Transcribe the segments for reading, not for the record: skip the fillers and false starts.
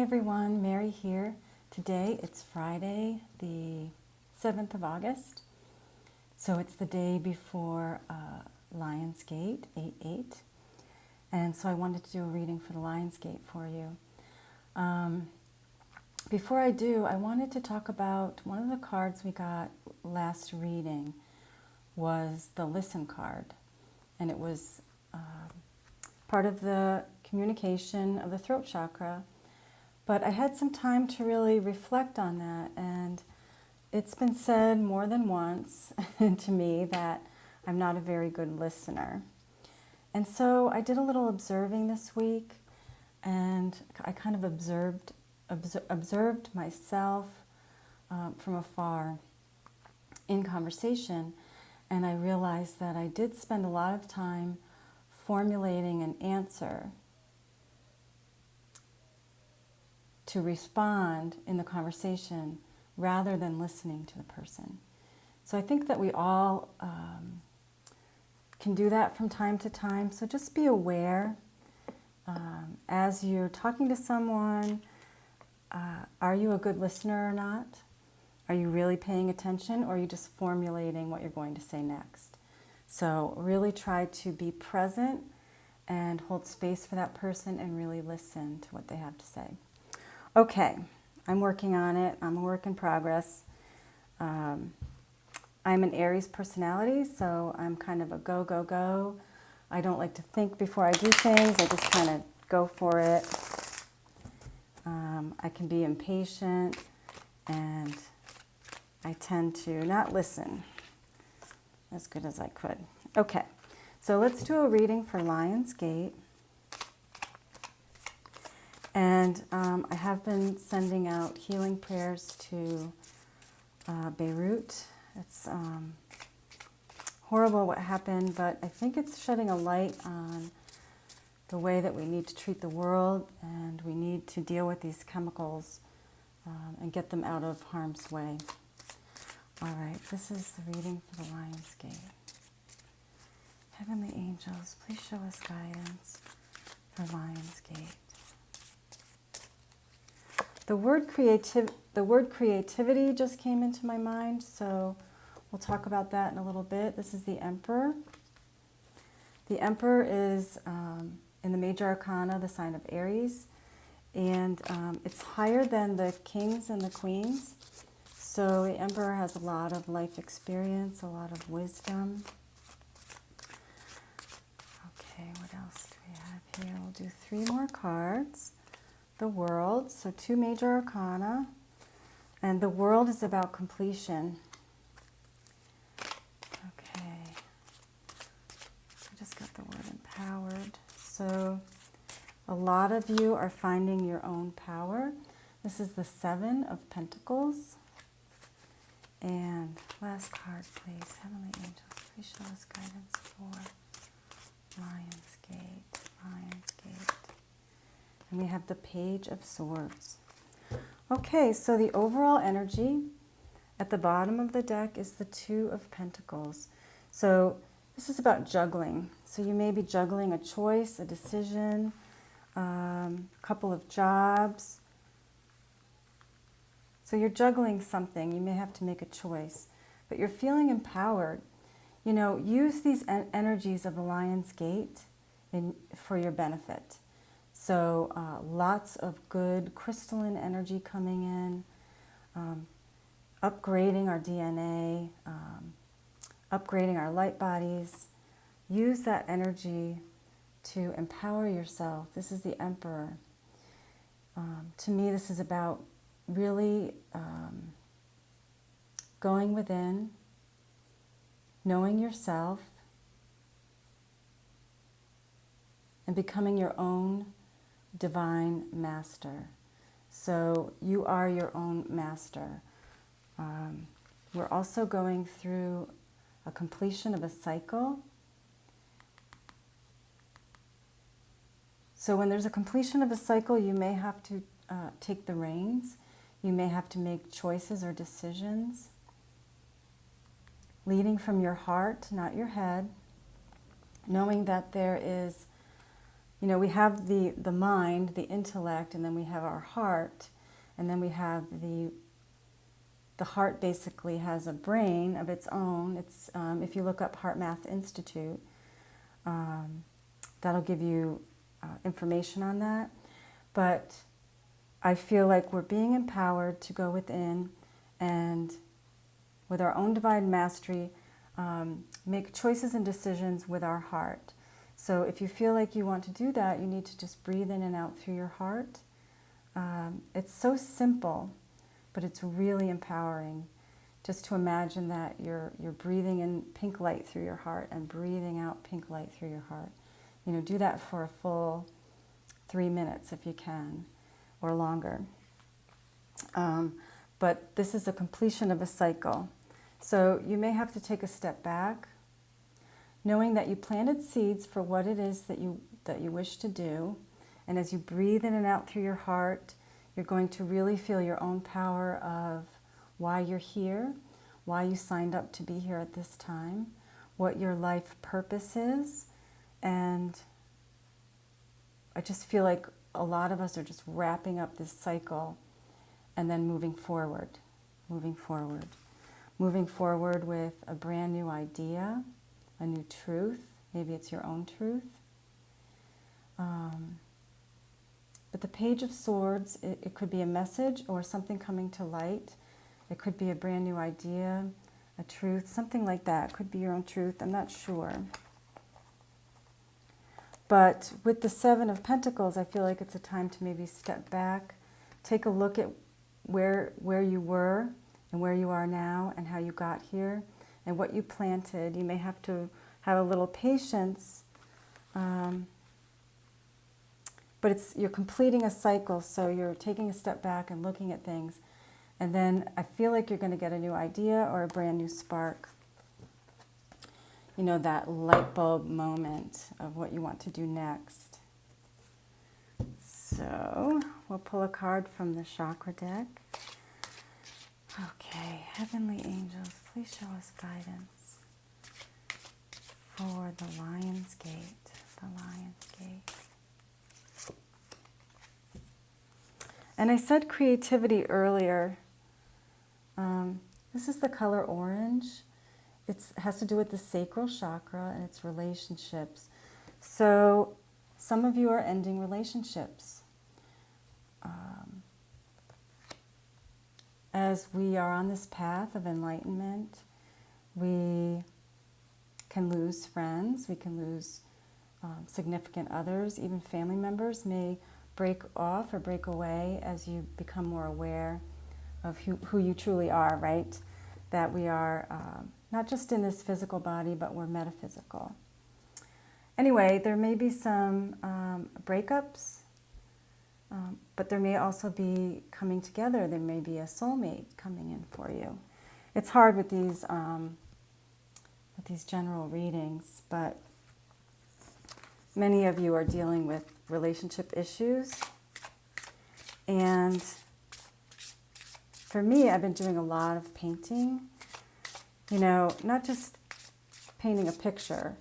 everyone, Mary here. Today it's Friday, the 7th of August. So it's the day before Lionsgate, 8/8. And so I wanted to do a reading for the Lionsgate for you. Before I do, I wanted to talk about one of the cards we got last reading was the Listen card. And it was part of the communication of the throat chakra. But I had some time to really reflect on that, and it's been said more than once to me that I'm not a very good listener. And so I did a little observing this week, and I kind of observed myself from afar in conversation, and I realized that I did spend a lot of time formulating an answer to respond in the conversation rather than listening to the person. So I think that we all can do that from time to time. So just be aware as you're talking to someone, are you a good listener or not? Are you really paying attention, or are you just formulating what you're going to say next? So really try to be present and hold space for that person and really listen to what they have to say. Okay, I'm working on it. I'm a work in progress. I'm an Aries personality, so I'm kind of a go, go, go. I don't like to think before I do things. I just kind of go for it. I can be impatient, and I tend to not listen as good as I could. Okay, so let's do a reading for Lionsgate. And I have been sending out healing prayers to Beirut. It's horrible what happened, but I think it's shedding a light on the way that we need to treat the world, and we need to deal with these chemicals and get them out of harm's way. All right, this is the reading for the Lionsgate. Heavenly angels, please show us guidance for Lionsgate. The word creativity just came into my mind, so we'll talk about that in a little bit. This is the Emperor. The Emperor is in the Major Arcana, the sign of Aries, and it's higher than the kings and the queens. So the Emperor has a lot of life experience, a lot of wisdom. Okay, what else do we have here? We'll do 3 more cards. The World, so 2 Major Arcana, and the World is about completion. Okay, I just got the word empowered. So a lot of you are finding your own power. This is the 7 of Pentacles. And last card, please. Heavenly angels, please show us guidance for Lionsgate, Lionsgate. And we have the Page of Swords. Okay, so the overall energy at the bottom of the deck is the 2 of Pentacles. So this is about juggling. So you may be juggling a choice, a decision, a couple of jobs. So you're juggling something. You may have to make a choice, but you're feeling empowered. You know, use these energies of the Lion's Gate for your benefit. So lots of good crystalline energy coming in, upgrading our DNA, upgrading our light bodies. Use that energy to empower yourself. This is the Emperor. To me, this is about really going within, knowing yourself, and becoming your own divine master. So you are your own master. We're also going through a completion of a cycle. So when there's a completion of a cycle, you may have to take the reins. You may have to make choices or decisions, leading from your heart, not your head, knowing that there is we have the mind, the intellect, and then we have our heart, and then we have the heart basically has a brain of its own. It's if you look up HeartMath Institute, that'll give you information on that. But I feel like we're being empowered to go within and, with our own divine mastery, make choices and decisions with our heart. So if you feel like you want to do that, you need to just breathe in and out through your heart. It's so simple, but it's really empowering just to imagine that you're breathing in pink light through your heart and breathing out pink light through your heart. Do that for a full 3 minutes if you can, or longer. But this is a completion of a cycle. So you may have to take a step back, knowing that you planted seeds for what it is that you wish to do. And as you breathe in and out through your heart, you're going to really feel your own power of why you're here, why you signed up to be here at this time, what your life purpose is. And I just feel like a lot of us are just wrapping up this cycle and then moving forward with a brand new idea, a new truth. Maybe it's your own truth. But the Page of Swords, it could be a message or something coming to light. It could be a brand new idea, a truth, something like that. It could be your own truth. I'm not sure. But with the Seven of Pentacles, I feel like it's a time to maybe step back, take a look at where you were and where you are now and how you got here and what you planted. You may have to have a little patience, but you're completing a cycle, so you're taking a step back and looking at things. And then I feel like you're going to get a new idea or a brand new spark. That light bulb moment of what you want to do next. So we'll pull a card from the chakra deck. Okay, Heavenly Angels, please show us guidance for the Lion's Gate. The Lion's Gate. And I said creativity earlier. This is the color orange. It has to do with the sacral chakra and its relationships. So some of you are ending relationships. As we are on this path of enlightenment, we can lose friends, we can lose significant others, even family members may break off or break away as you become more aware of who you truly are, right? That we are not just in this physical body, but we're metaphysical. Anyway, there may be some breakups, but there may also be coming together. There may be a soulmate coming in for you. It's hard with these general readings, but many of you are dealing with relationship issues. And for me, I've been doing a lot of painting. Not just painting a picture.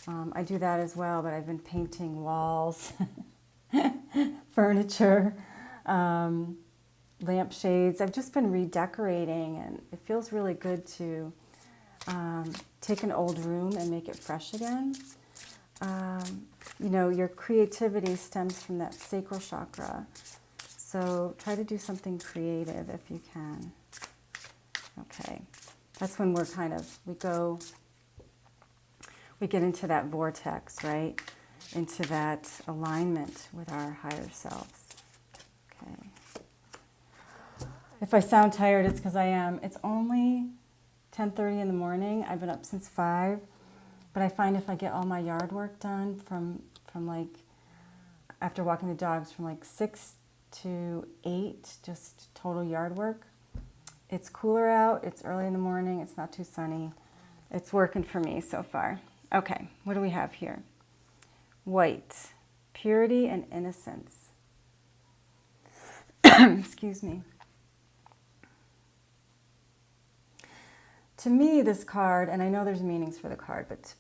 I do that as well, but I've been painting walls, furniture, lampshades. I've just been redecorating, and it feels really good to take an old room and make it fresh again. Your creativity stems from that sacral chakra. So try to do something creative if you can. Okay. That's when we get into that vortex, right? Into that alignment with our higher selves. Okay. If I sound tired, it's because I am. It's only 10:30 in the morning. I've been up since 5. But I find if I get all my yard work done from after walking the dogs from 6 to 8, just total yard work. It's cooler out, it's early in the morning, it's not too sunny. It's working for me so far. Okay, what do we have here? White, purity and innocence. Excuse me. To me, this card, and I know there's meanings for the card, but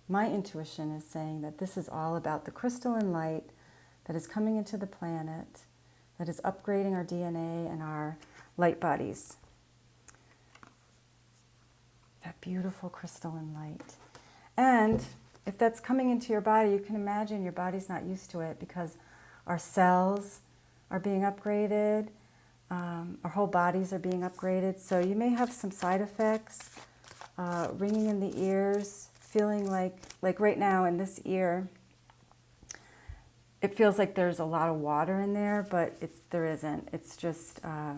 my intuition is saying that this is all about the crystalline light that is coming into the planet, that is upgrading our DNA and our light bodies. That beautiful crystalline light. And if that's coming into your body, you can imagine your body's not used to it because our cells are being upgraded, our whole bodies are being upgraded. So you may have some side effects, ringing in the ears, feeling like right now in this ear, it feels like there's a lot of water in there, but there isn't. It's just, I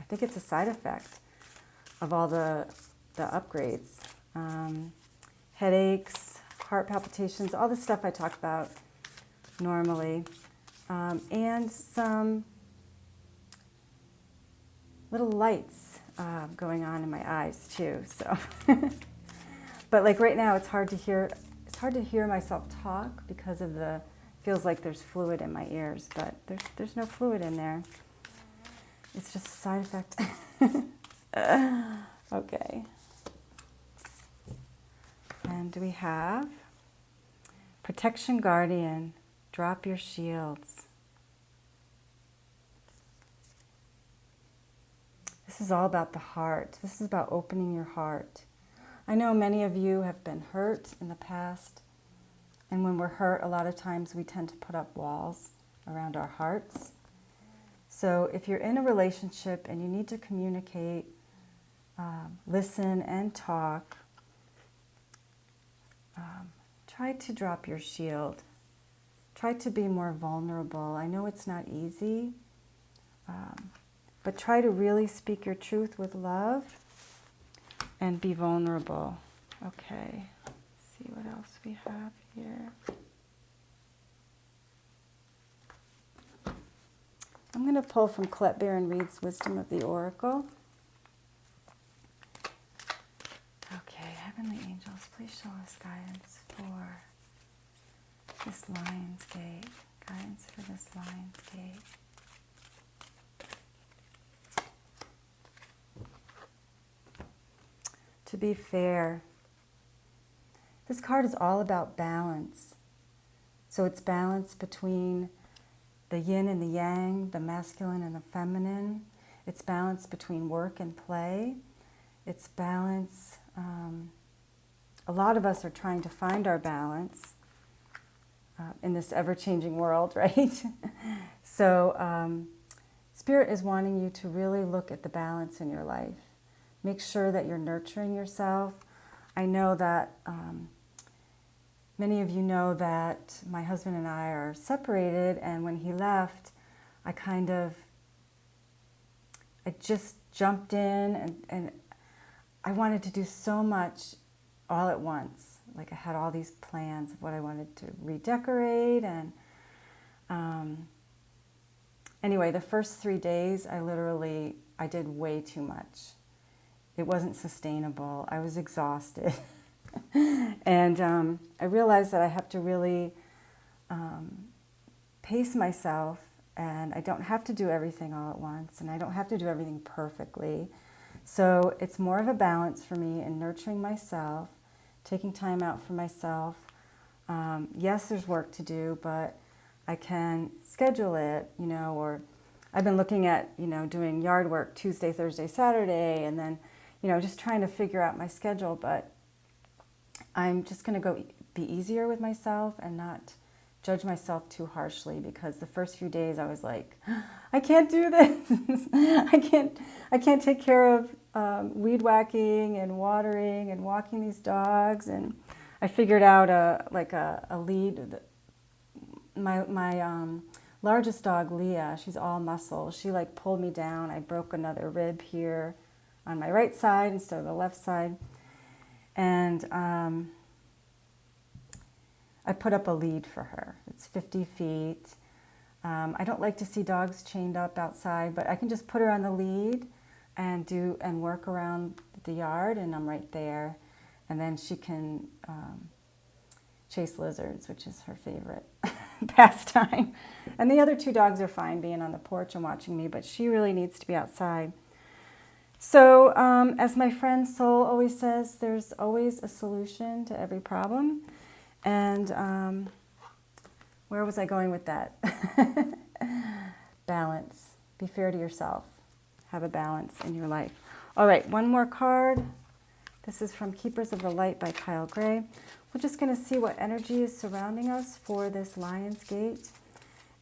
think it's a side effect of all the upgrades. Headaches, heart palpitations, all the stuff I talk about normally. And some little lights going on in my eyes too. So, but like right now, it's hard to hear myself talk because of feels like there's fluid in my ears, but there's no fluid in there. It's just a side effect. Okay. And we have Protection Guardian, drop your shields. This is all about the heart. This is about opening your heart. I know many of you have been hurt in the past, and when we're hurt, a lot of times we tend to put up walls around our hearts. So if you're in a relationship and you need to communicate, listen and talk, try to drop your shield. Try to be more vulnerable. I know it's not easy, but try to really speak your truth with love and be vulnerable. Okay, let's see what else we have here. I'm going to pull from Colette Baron Reid's Wisdom of the Oracle. Okay, Heavenly Angels, please show us guidance for this Lion's Gate. Guidance for this Lion's Gate. To be fair. This card is all about balance. So it's balance between the yin and the yang, the masculine and the feminine. It's balance between work and play. It's balance. A lot of us are trying to find our balance in this ever-changing world, right? So Spirit is wanting you to really look at the balance in your life. Make sure that you're nurturing yourself. I know that many of you know that my husband and I are separated, and when he left, I just jumped in and I wanted to do so much all at once. Like I had all these plans of what I wanted to redecorate, and anyway, the first 3 days I did way too much. It wasn't sustainable. I was exhausted. And I realized that I have to really pace myself, and I don't have to do everything all at once, and I don't have to do everything perfectly. So it's more of a balance for me in nurturing myself, taking time out for myself. Yes, there's work to do, but I can schedule it, or I've been looking at, doing yard work Tuesday, Thursday, Saturday, and then, just trying to figure out my schedule, but I'm just going to be easier with myself and not judge myself too harshly, because the first few days I was like, I can't do this. I can't take care of weed whacking and watering and walking these dogs. And I figured out a lead. My largest dog, Leah, she's all muscle. She pulled me down. I broke another rib here on my right side instead of the left side. And I put up a lead for her. It's 50 feet. I don't like to see dogs chained up outside, but I can just put her on the lead and work around the yard, and I'm right there. And then she can chase lizards, which is her favorite pastime. And the other two dogs are fine being on the porch and watching me, but she really needs to be outside. So, as my friend Soul always says, there's always a solution to every problem. And where was I going with that? Balance. Be fair to yourself. Have a balance in your life. All right, one more card. This is from Keepers of the Light by Kyle Gray. We're just going to see what energy is surrounding us for this Lion's Gate.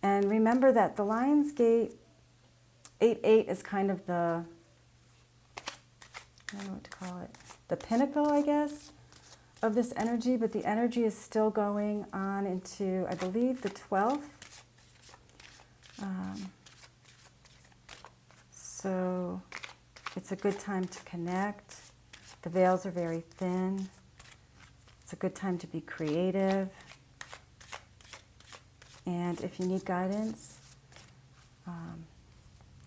And remember that the Lion's Gate, 8-8 is kind of the, I don't know what to call it, the pinnacle, I guess, of this energy, but the energy is still going on into, I believe, the 12th. So it's a good time to connect. The veils are very thin. It's a good time to be creative. And if you need guidance,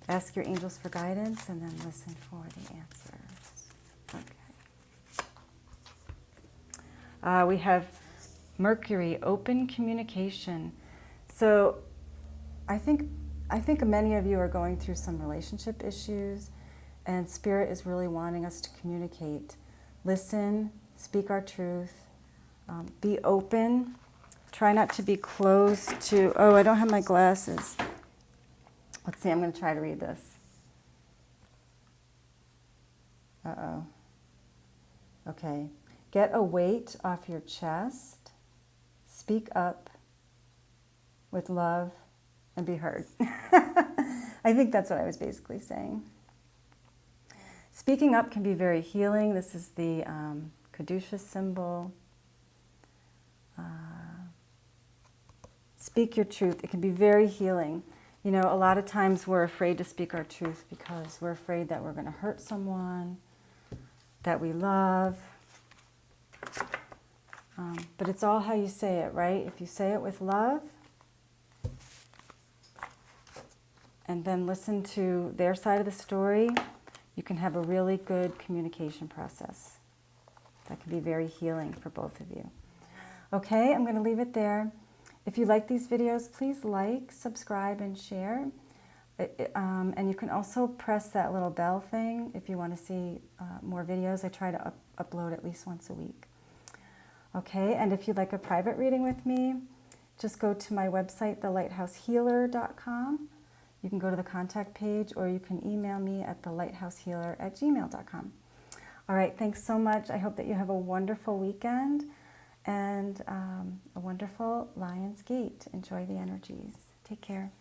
ask your angels for guidance and then listen for the answers. Okay. We have Mercury, open communication. So I think many of you are going through some relationship issues, and Spirit is really wanting us to communicate. Listen, speak our truth, be open. Try not to be closed to, oh, I don't have my glasses. Let's see, I'm going to try to read this. Uh-oh. Okay. Get a weight off your chest. Speak up with love and be heard. I think that's what I was basically saying. Speaking up can be very healing. This is the Caduceus symbol. Speak your truth. It can be very healing. You know, a lot of times we're afraid to speak our truth because we're afraid that we're going to hurt someone that we love. But it's all how you say it, right? If you say it with love and then listen to their side of the story, you can have a really good communication process. That can be very healing for both of you. Okay, I'm going to leave it there. If you like these videos, please like, subscribe, and share. And you can also press that little bell thing if you want to see more videos. I try to upload at least once a week. Okay, and if you'd like a private reading with me, just go to my website, thelighthousehealer.com. You can go to the contact page, or you can email me at thelighthousehealer@gmail.com. All right, thanks so much. I hope that you have a wonderful weekend and a wonderful Lion's Gate. Enjoy the energies. Take care.